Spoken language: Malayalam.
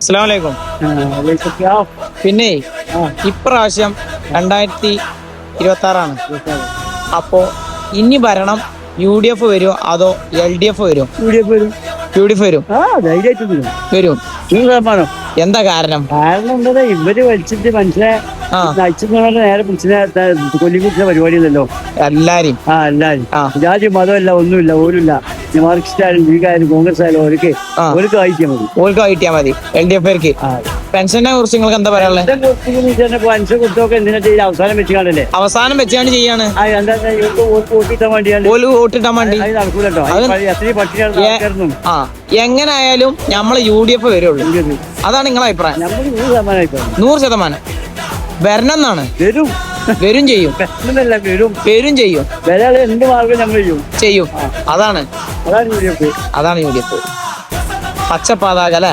അസ്സലാമലൈക്കും. പിന്നെ ഇപ്രാവശ്യം 2026 അപ്പോ ഇനി ഭരണം UDF വരുമോ അതോ LDF വരുമോ? UDF വരും. വരും. എന്താ കാരണം? എന്താ ഇവര് വലിച്ചിട്ട് മനുഷ്യനെ നേരെ പിടിച്ചിനെ കൊല്ലിക്കുറിച്ച പരിപാടിയല്ലോ എല്ലാരും. എല്ലാരും ജാതി മതമല്ല ഒന്നുമില്ല ഓരില്ല. മാർക്സിസ്റ്റ് ആയാലും ലീഗായാലും കോൺഗ്രസ് ആയാലും അവർക്ക് കഴിക്കാൻ മതി. ഓർക്ക് കിട്ടിയാൽ മതി. LDF പെൻഷനെ കുറിച്ച് നിങ്ങൾക്ക് എന്താ പറയാനുള്ളത്? പെൻഷൻ കൊടുത്തൊക്കെ എന്തിനാ അവസാനം വെച്ചാണല്ലേ? അവസാനം വെച്ചാണ് ചെയ്യാണ്. വോട്ടിട്ടാൻ വേണ്ടിയാണ്. വോട്ടിട്ടാൻ വേണ്ടി നടക്കൂലോ. എത്രയും പട്ടികയായിരുന്നു. എങ്ങനായാലും നമ്മള് UDF വരുള്ളൂ. അതാണ് നിങ്ങളെ അഭിപ്രായം? 100% വരണം എന്നാണ്. വരും ചെയ്യും. വരും ചെയ്യും. എന്ത് മാർഗം നമ്മൾ ചെയ്യും. അതാണ് UDF. പച്ച പതാക അല്ലെ?